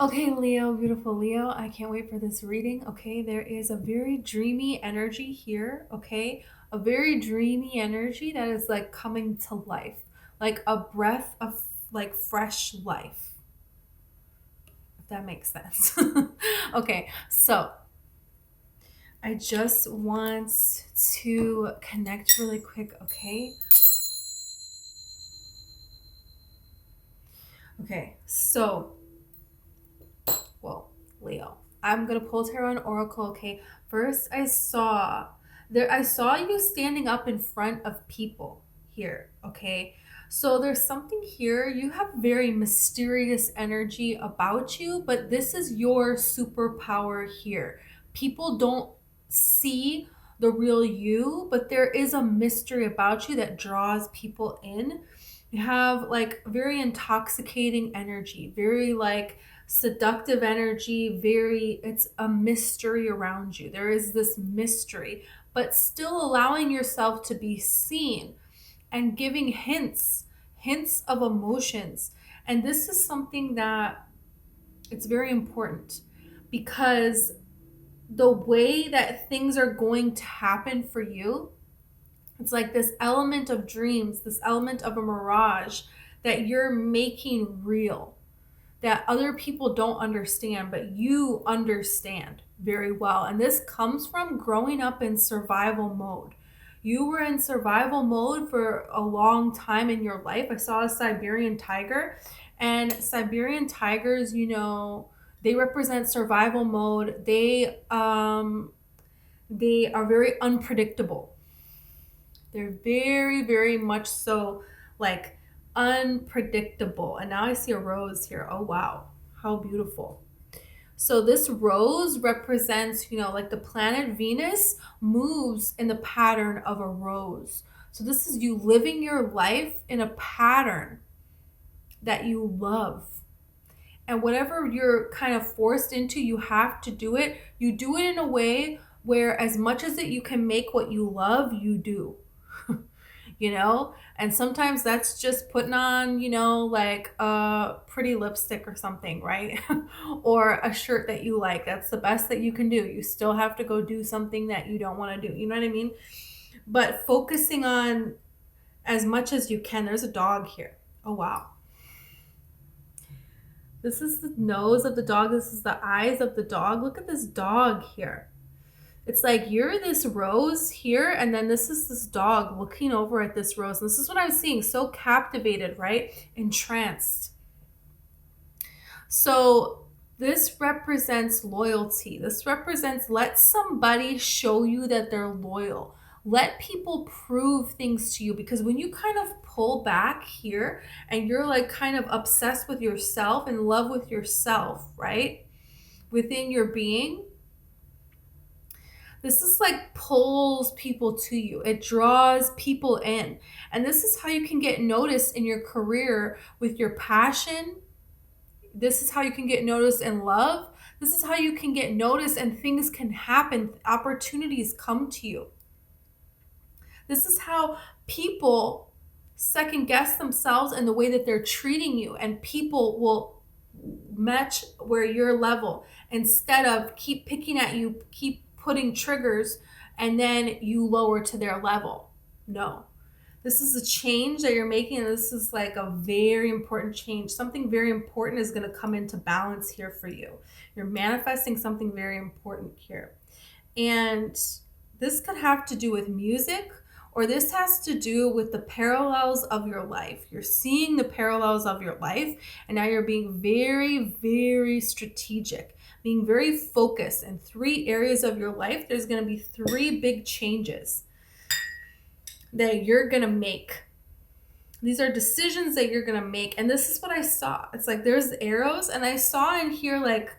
Okay, Leo, beautiful Leo, I can't wait for this reading. Okay, there is a very dreamy energy here. Okay, a very dreamy energy that is like coming to life, like a breath of like fresh life, if that makes sense. Okay, so I just want to connect really quick. Okay, okay, so well, Leo. I'm gonna pull tarot and oracle. Okay. First, I saw you standing up in front of people here. Okay. So there's something here. You have very mysterious energy about you, but this is your superpower here. People don't see the real you, but there is a mystery about you that draws people in. You have like very intoxicating energy, very like seductive energy, very, it's a mystery around you. There is this mystery, but still allowing yourself to be seen and giving hints of emotions. And this is something that it's very important because the way that things are going to happen for you, it's like this element of dreams, this element of a mirage that you're making real, that other people don't understand, but you understand very well. And this comes from growing up in survival mode. You were in survival mode for a long time in your life. I saw a Siberian tiger, and Siberian tigers, they represent survival mode. They are very unpredictable. They're very, very much so like unpredictable. And now I see a rose here. Oh, wow. How beautiful. So this rose represents, like the planet Venus moves in the pattern of a rose. So this is you living your life in a pattern that you love. And whatever you're kind of forced into, you have to do it. You do it in a way where as much as that you can make what you love, you do. And sometimes that's just putting on, like a pretty lipstick or something, right? Or a shirt that you like. That's the best that you can do. You still have to go do something that you don't want to do. You know what I mean? But focusing on as much as you can. There's a dog here. Oh, wow. This is the nose of the dog. This is the eyes of the dog. Look at this dog here. It's like you're this rose here, and then this is this dog looking over at this rose. And this is what I'm seeing. So captivated, right? Entranced. So this represents loyalty. This represents let somebody show you that they're loyal. Let people prove things to you, because when you kind of pull back here and you're like kind of obsessed with yourself, in love with yourself, right? Within your being, this is like pulls people to you. It draws people in. And this is how you can get noticed in your career with your passion. This is how you can get noticed in love. This is how you can get noticed and things can happen. Opportunities come to you. This is how people second guess themselves and the way that they're treating you, and people will match where your level instead of keep picking at you, keep putting triggers, and then you lower to their level. No. This is a change that you're making, and this is like a very important change. Something very important is going to come into balance here for you. You're manifesting something very important here. And this could have to do with music, or this has to do with the parallels of your life. You're seeing the parallels of your life, and now you're being very, very strategic, being very focused in 3 areas of your life. There's going to be 3 big changes that you're going to make. These are decisions that you're going to make. And this is what I saw. It's like there's arrows, and I saw in here like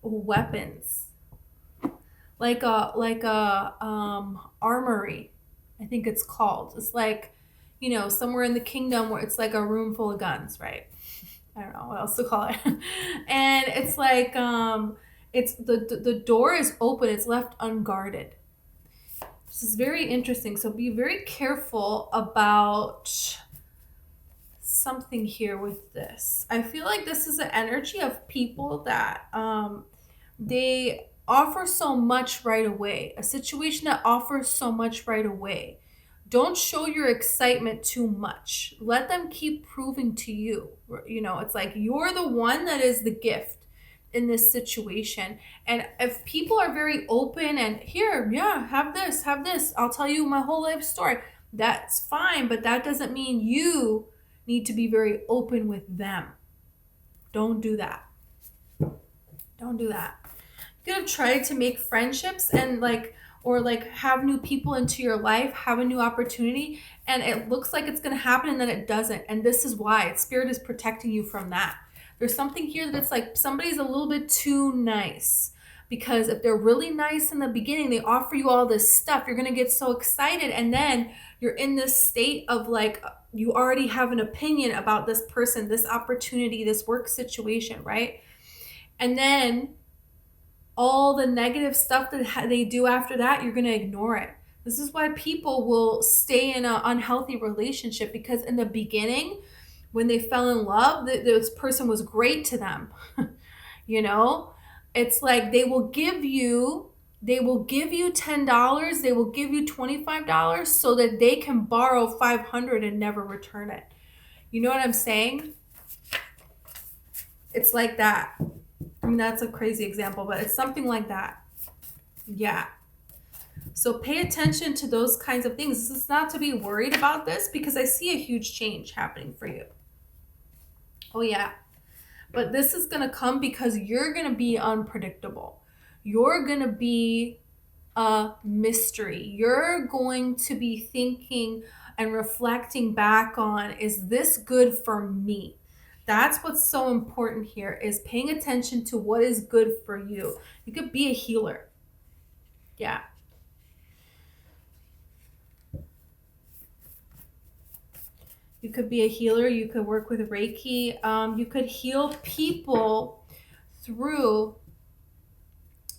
weapons. Like a armory, I think it's called. It's like, somewhere in the kingdom where it's like a room full of guns, right? I don't know what else to call it. And it's like it's the door is open, it's left unguarded. This is very interesting. So be very careful about something here with this. I feel like this is an energy of people that they offer so much right away. A situation that offers so much right away. Don't show your excitement too much. Let them keep proving to you. You know, it's like you're the one that is the gift in this situation. And if people are very open and here, yeah, have this, I'll tell you my whole life story. That's fine, but that doesn't mean you need to be very open with them. Don't do that. Don't do that. You're gonna try to make friendships and or have new people into your life, have a new opportunity, and it looks like it's gonna happen and then it doesn't. And this is why Spirit is protecting you from that. There's something here that's like somebody's a little bit too nice. Because if they're really nice in the beginning, they offer you all this stuff, you're gonna get so excited, and then you're in this state of like you already have an opinion about this person, this opportunity, this work situation, right? And then all the negative stuff that they do after that, you're going to ignore it. This is why people will stay in an unhealthy relationship, because in the beginning, when they fell in love, this person was great to them. You know, it's like they will give you $10, they will give you $25 so that they can borrow $500 and never return it. You know what I'm saying? It's like that. I mean, that's a crazy example, but it's something like that. Yeah. So pay attention to those kinds of things. This is not to be worried about this, because I see a huge change happening for you. Oh, yeah. But this is going to come because you're going to be unpredictable. You're going to be a mystery. You're going to be thinking and reflecting back on, is this good for me? That's what's so important here, is paying attention to what is good for you. You could be a healer. Yeah. You could be a healer. You could work with Reiki. You could heal people through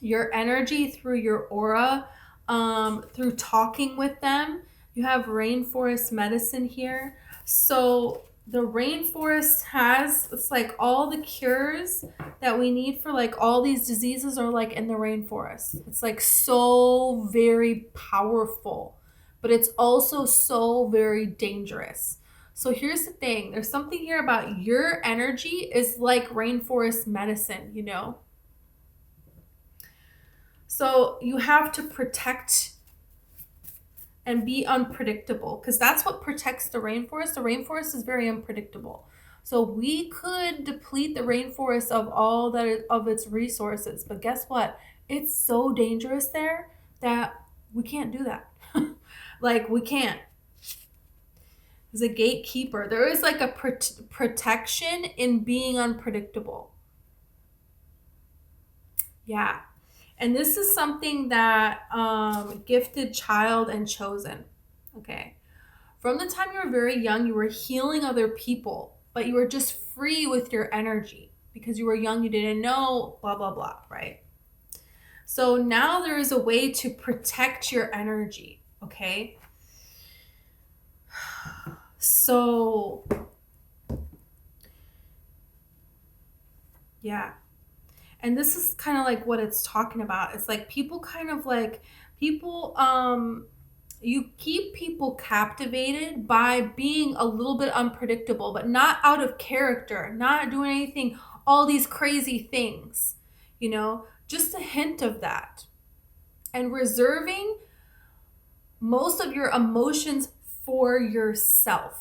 your energy, through your aura, through talking with them. You have rainforest medicine here. So the rainforest has, it's like all the cures that we need for like all these diseases are like in the rainforest. It's like so very powerful, but it's also so very dangerous. So here's the thing. There's something here about your energy is like rainforest medicine, you know? So you have to protect and be unpredictable, because that's what protects the rainforest. The rainforest is very unpredictable. So we could deplete the rainforest of all that of its resources, but guess what? It's so dangerous there that we can't do that. Like, we can't. As a gatekeeper, there is like a protection in being unpredictable. Yeah. And this is something that gifted child and chosen. Okay. From the time you were very young, you were healing other people, but you were just free with your energy because you were young, you didn't know, blah, blah, blah, right? So now there is a way to protect your energy, okay? So, yeah. And this is kind of like what it's talking about. It's like people kind of like, you keep people captivated by being a little bit unpredictable, but not out of character, not doing anything, all these crazy things, you know, just a hint of that. And reserving most of your emotions for yourself.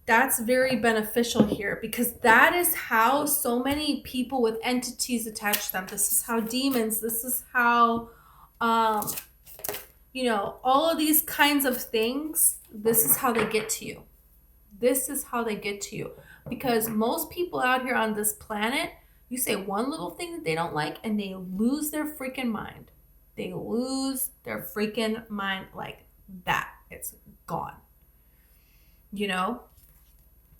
That's very beneficial here, because that is how so many people with entities attach them. This is how demons, this is how, you know, all of these kinds of things, this is how they get to you. This is how they get to you. Because most people out here on this planet, you say one little thing that they don't like and they lose their freaking mind. They lose their freaking mind like that. It's gone. You know?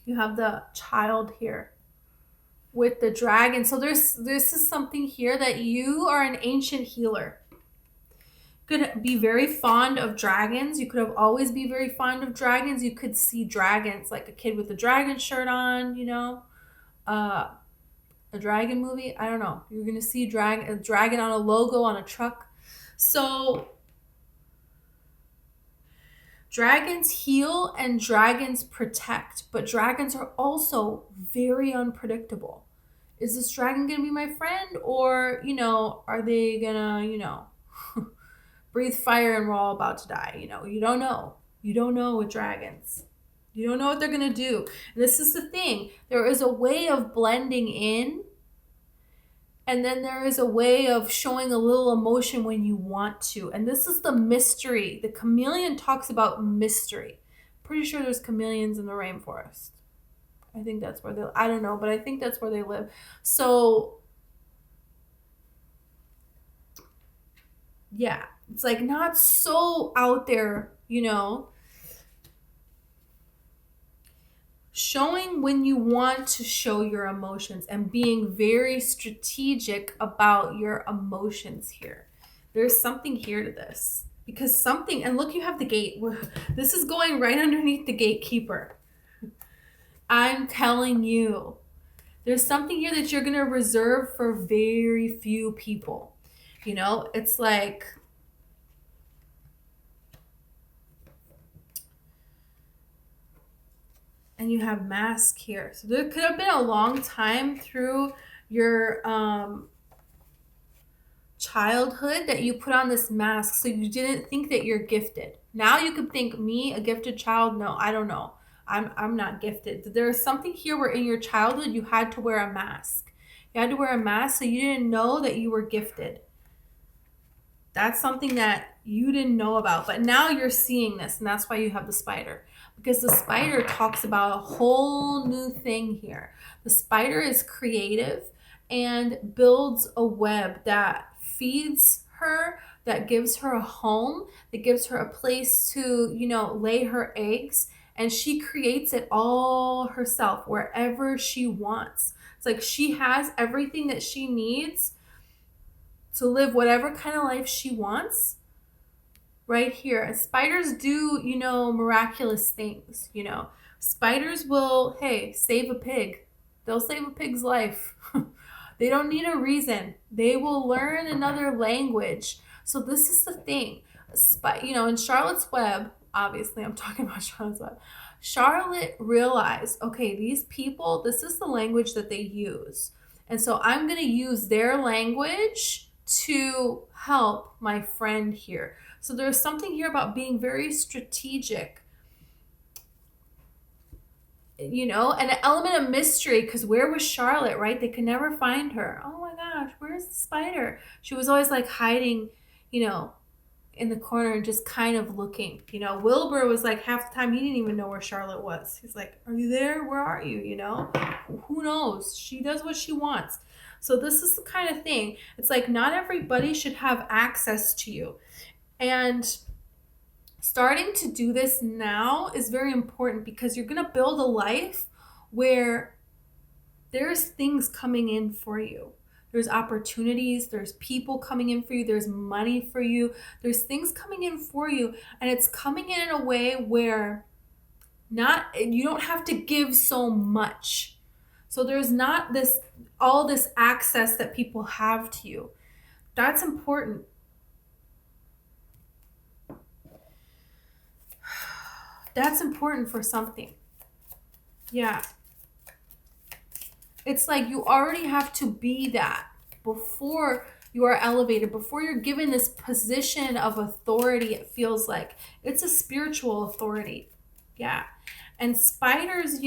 You have the child here with the dragon. So this is something here that you are an ancient healer. Could be very fond of dragons. You could have always be very fond of dragons. You could see dragons, like a kid with a dragon shirt on, uh, a dragon movie. I don't know. You're gonna see a dragon on a logo on a truck. So dragons heal and dragons protect, but dragons are also very unpredictable. Is this dragon gonna be my friend, or are they gonna breathe fire and we're all about to die? You don't know. You don't know with dragons. You don't know what they're gonna do. And this is the thing. There is a way of blending in, and then there is a way of showing a little emotion when you want to. And this is the mystery. The chameleon talks about mystery. Pretty sure there's chameleons in the rainforest. I think that's where I don't know, but I think that's where they live. So yeah, it's like not so out there, showing when you want to show your emotions and being very strategic about your emotions here. There's something here to this, because something, and look, you have the gate. This is going right underneath the gatekeeper. I'm telling you, there's something here that you're going to reserve for very few people. It's like, and you have mask here. So there could have been a long time through your childhood that you put on this mask, so you didn't think that you're gifted. Now you could think, me, a gifted child? No, I don't know. I'm not gifted. There's something here where in your childhood you had to wear a mask. You had to wear a mask so you didn't know that you were gifted. That's something that you didn't know about, but now you're seeing this, and that's why you have the spider. Because the spider talks about a whole new thing here. The spider is creative and builds a web that feeds her, that gives her a home, that gives her a place to, lay her eggs, and she creates it all herself wherever she wants. It's like she has everything that she needs to live whatever kind of life she wants right here. And spiders do, miraculous things, Spiders will, hey, save a pig. They'll save a pig's life. They don't need a reason. They will learn another language. So this is the thing. In Charlotte's Web, obviously I'm talking about Charlotte's Web. Charlotte realized, okay, these people, this is the language that they use. And so I'm going to use their language to help my friend here. So there's something here about being very strategic, and an element of mystery, because where was Charlotte, right? They could never find her. Oh my gosh, where's the spider? She was always like hiding, in the corner and just kind of looking. Wilbur was like half the time he didn't even know where Charlotte was. He's like, are you there? Where are you? Who knows? She does what she wants. So this is the kind of thing. It's like not everybody should have access to you. And starting to do this now is very important, because you're going to build a life where there's things coming in for you. There's opportunities, there's people coming in for you, there's money for you, there's things coming in for you, and it's coming in a way where you don't have to give so much. So there's not all this access that people have to you. That's important. That's important for something. Yeah. It's like you already have to be that before you are elevated, before you're given this position of authority. It feels like it's a spiritual authority. Yeah. And spiders, it's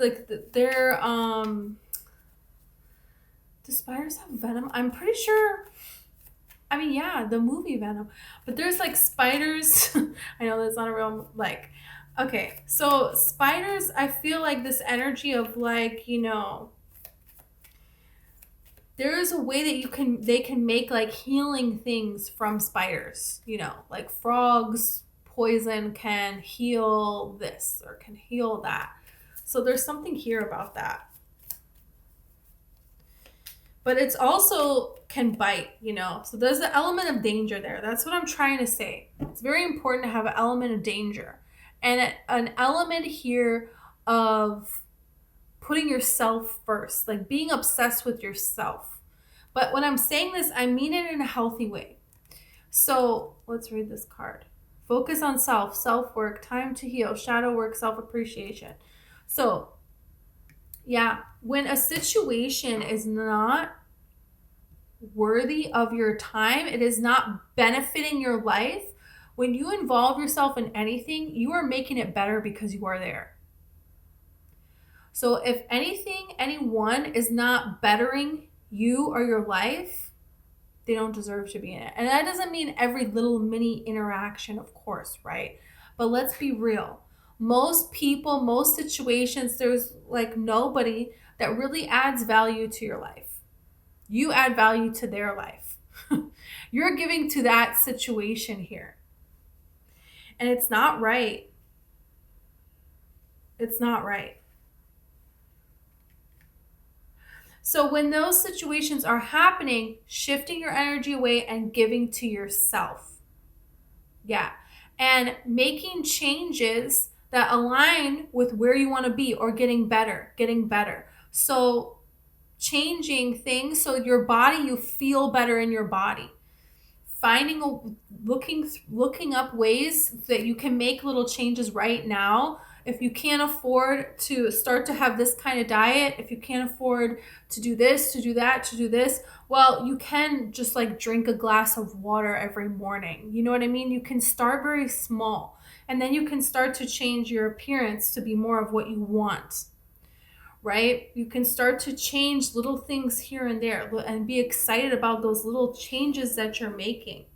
like they're, do spiders have venom? I'm pretty sure. I mean, yeah, the movie Venom. But there's like spiders. I know that's not a real, okay. So spiders, I feel like this energy of there's a way that they can make like healing things from spiders, like frogs, poison can heal this or can heal that. So there's something here about that. but it's also can bite, So there's the element of danger there. That's what I'm trying to say. It's very important to have an element of danger and an element here of putting yourself first, like being obsessed with yourself. But when I'm saying this, I mean it in a healthy way. So let's read this card. Focus on self work, time to heal, shadow work, self appreciation. So, yeah, when a situation is not worthy of your time, it is not benefiting your life. When you involve yourself in anything, you are making it better because you are there. So if anything, anyone is not bettering you or your life, they don't deserve to be in it. And that doesn't mean every little mini interaction, of course, right? But let's be real. Most people, most situations, there's like nobody that really adds value to your life. You add value to their life. You're giving to that situation here. And it's not right. It's not right. So when those situations are happening, shifting your energy away and giving to yourself. Yeah. And making changes that align with where you want to be or getting better. So changing things so your body, you feel better in your body. Looking up ways that you can make little changes right now. If you can't afford to start to have this kind of diet, if you can't afford to do this, to do that, to do this, well, you can just like drink a glass of water every morning. You know what I mean? You can start very small, and then you can start to change your appearance to be more of what you want, right? You can start to change little things here and there and be excited about those little changes that you're making.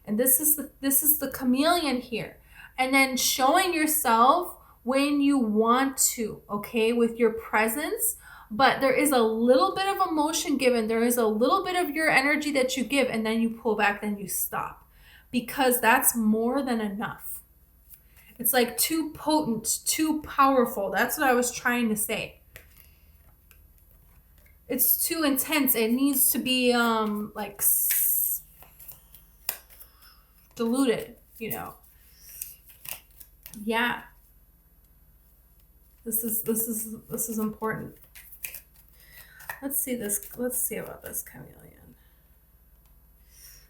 And this is the chameleon here. And then showing yourself when you want to, okay, with your presence. But there is a little bit of emotion given. There is a little bit of your energy that you give, and then you pull back, then you stop. Because that's more than enough. It's like too potent, too powerful. That's what I was trying to say. It's too intense. It needs to be like diluted, Yeah. This is important. Let's see about this chameleon.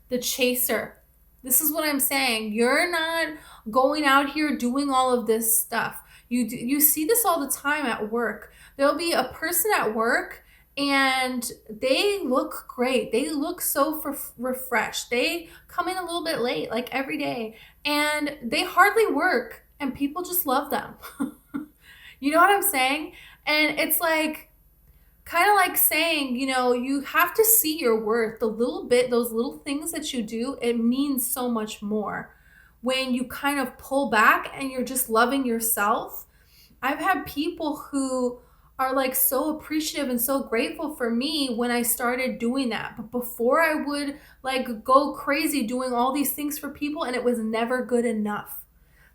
The chaser. This is what I'm saying. You're not going out here doing all of this stuff. You see this all the time at work. There'll be a person at work and they look great. They look so refreshed. They come in a little bit late, like every day, and they hardly work, and people just love them. You know what I'm saying? And it's like, kind of like saying, you have to see your worth. Those little things that you do, it means so much more when you kind of pull back and you're just loving yourself. I've had people who are like so appreciative and so grateful for me when I started doing that. But before, I would like go crazy doing all these things for people, and it was never good enough.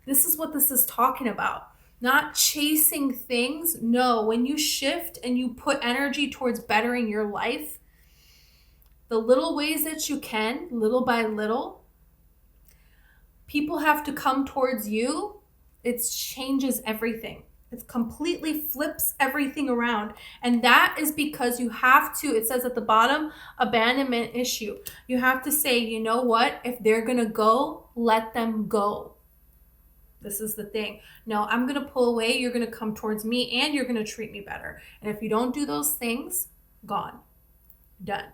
This is what this is talking about. Not chasing things. No, when you shift and you put energy towards bettering your life, the little ways that you can, little by little, people have to come towards you. It changes everything. It completely flips everything around. And that is because you have to, it says at the bottom, abandonment issue. You have to say, you know what? If they're going to go, let them go. This is the thing. No, I'm going to pull away. You're going to come towards me, and you're going to treat me better. And if you don't do those things, gone. Done.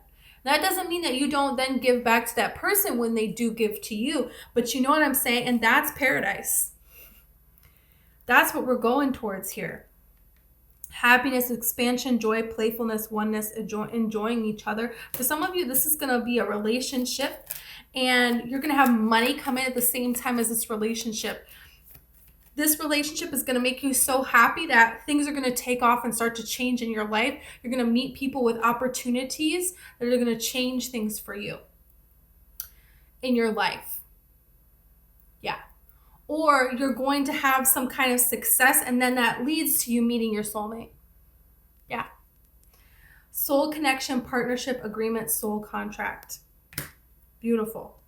That doesn't mean that you don't then give back to that person when they do give to you. But you know what I'm saying? And that's paradise. That's what we're going towards here. Happiness, expansion, joy, playfulness, oneness, enjoying each other. For some of you, this is going to be a relationship, and you're going to have money come in at the same time as this relationship. This relationship is going to make you so happy that things are going to take off and start to change in your life. You're going to meet people with opportunities that are going to change things for you in your life. Yeah. Or you're going to have some kind of success, and then that leads to you meeting your soulmate. Yeah. Soul connection, partnership, agreement, soul contract. Beautiful.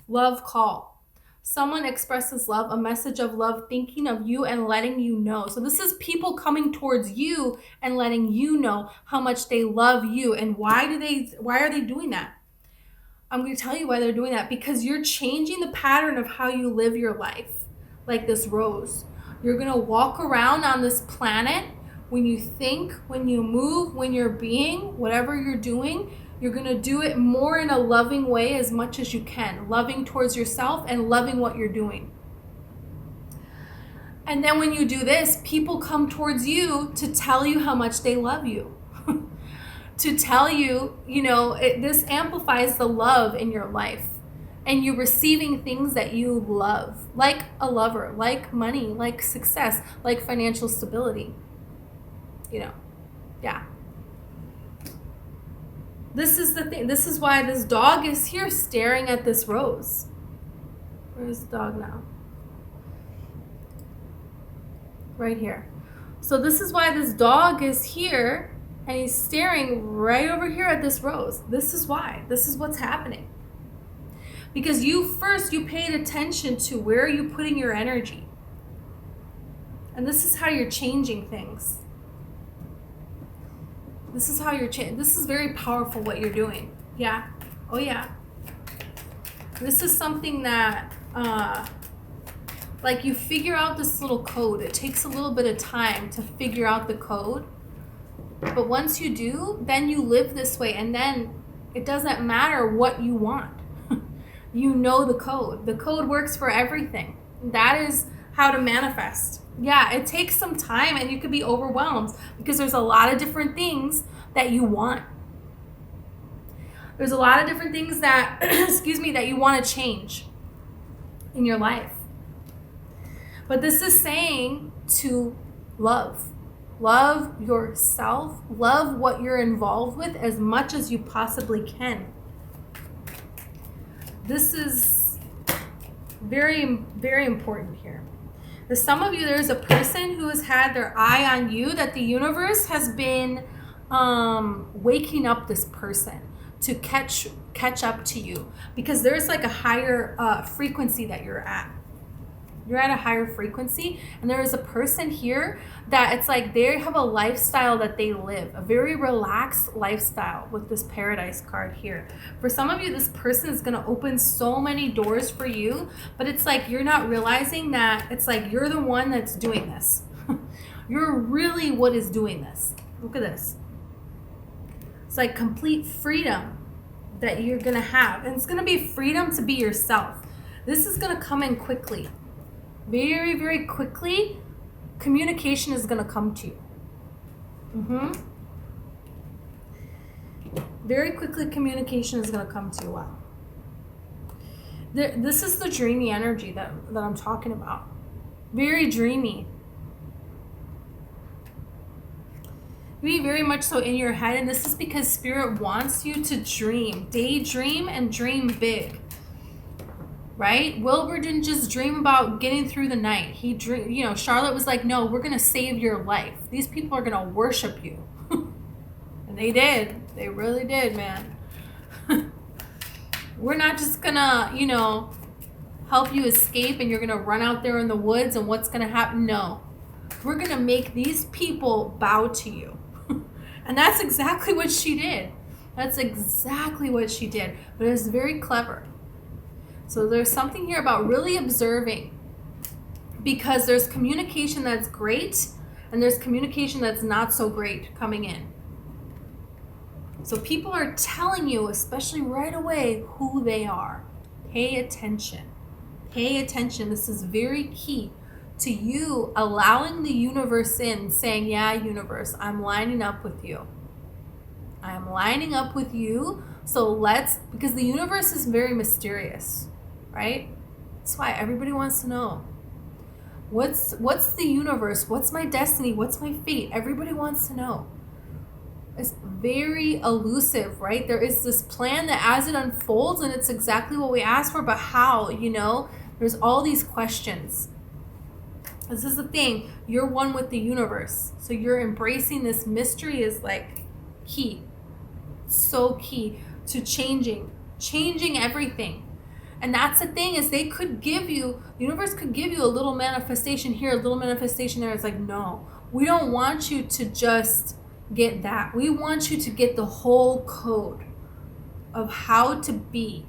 Love call. Someone expresses love, a message of love, thinking of you and letting you know. So this is people coming towards you and letting you know how much they love you. And why are they doing that? I'm going to tell you why they're doing that. Because you're changing the pattern of how you live your life. Like this rose. You're going to walk around on this planet. When you think, when you move, when you're being, whatever you're doing, you're going to do it more in a loving way as much as you can. Loving towards yourself and loving what you're doing. And then when you do this, people come towards you to tell you how much they love you. To tell you, this amplifies the love in your life. And you're receiving things that you love. Like a lover, like money, like success, like financial stability. Yeah. This is the thing. This is why this dog is here staring at this rose. Where's the dog now? Right here. So this is why this dog is here and he's staring right over here at this rose. This is why. This is what's happening. Because you paid attention to where you're putting your energy. And this is how you're changing things. This is how you're changing. This is very powerful what you're doing. Yeah. Oh, yeah. This is something that, like you figure out this little code. It takes a little bit of time to figure out the code. But once you do, then you live this way. And then it doesn't matter what you want. You know the code. The code works for everything. That is how to manifest. Yeah, it takes some time and you could be overwhelmed because there's a lot of different things that you want. There's a lot of different things that, that you want to change in your life. But this is saying to love. Love yourself. Love what you're involved with as much as you possibly can. This is very, very important here. For some of you, there's a person who has had their eye on you, that the universe has been waking up this person to catch up to you, because there's like a higher frequency that you're at. You're at a higher frequency, and there is a person here that it's like they have a lifestyle that they live, a very relaxed lifestyle with this paradise card here. For some of you, this person is going to open so many doors for you, but it's like you're not realizing that it's like you're the one that's doing this. You're really what is doing this. Look at this. It's like complete freedom that you're going to have, and it's going to be freedom to be yourself. This is going to come in quickly. Very, very quickly, communication is going to come to you. Very quickly, communication is going to come to you. Wow. This is the dreamy energy that I'm talking about. Very dreamy. Be very much so in your head, and this is because Spirit wants you to dream. Daydream and dream big. Right? Wilbur didn't just dream about getting through the night. He dreamed, Charlotte was like, no, we're going to save your life. These people are going to worship you. And they did. They really did, man. We're not just going to, help you escape and you're going to run out there in the woods and what's going to happen. No. We're going to make these people bow to you. And that's exactly what she did. That's exactly what she did. But it was very clever. So there's something here about really observing, because there's communication that's great and there's communication that's not so great coming in. So people are telling you, especially right away, who they are. Pay attention. Pay attention. This is very key to you allowing the universe in, saying, yeah, universe, I'm lining up with you. I'm lining up with you. So because the universe is very mysterious. Right? That's why everybody wants to know. What's the universe? What's my destiny? What's my fate? Everybody wants to know. It's very elusive, right? There is this plan that as it unfolds, and it's exactly what we asked for, but how, there's all these questions. This is the thing. You're one with the universe. So you're embracing this mystery is like key. so key to changing everything. And that's the thing, is they could give you, the universe could give you a little manifestation here, a little manifestation there. It's like, no, we don't want you to just get that. We want you to get the whole code of how to be,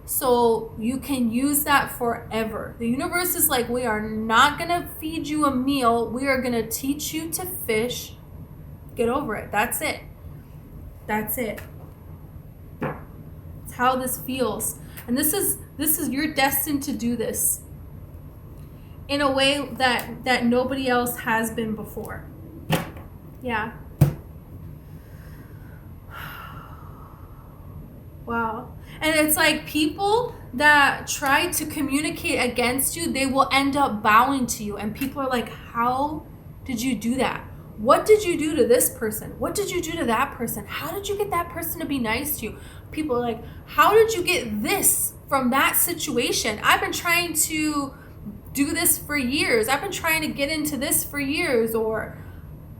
so you can use that forever. The universe is like, we are not going to feed you a meal. We are going to teach you to fish. Get over it. That's it. That's it. It's how this feels. And this is you're destined to do this in a way that nobody else has been before. Yeah. Wow. And it's like, people that try to communicate against you, they will end up bowing to you. And people are like, how did you do that? What did you do to this person? What did you do to that person? How did you get that person to be nice to you? People are like, how did you get this from that situation? I've been trying to do this for years. I've been trying to get into this for years. Or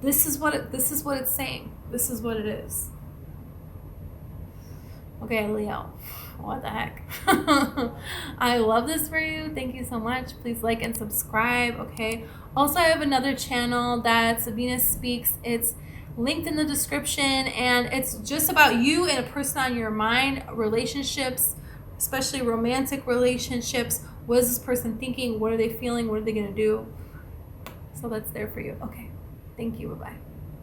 this is what it's saying. This is what it is. Okay, Leo, what the heck? I love this for you. Thank you so much. Please like and subscribe, okay? Also, I have another channel that's Venus Speaks. It's linked in the description, and it's just about you and a person on your mind, relationships, especially romantic relationships. What is this person thinking? What are they feeling? What are they going to do? So that's there for you. Okay. Thank you. Bye-bye.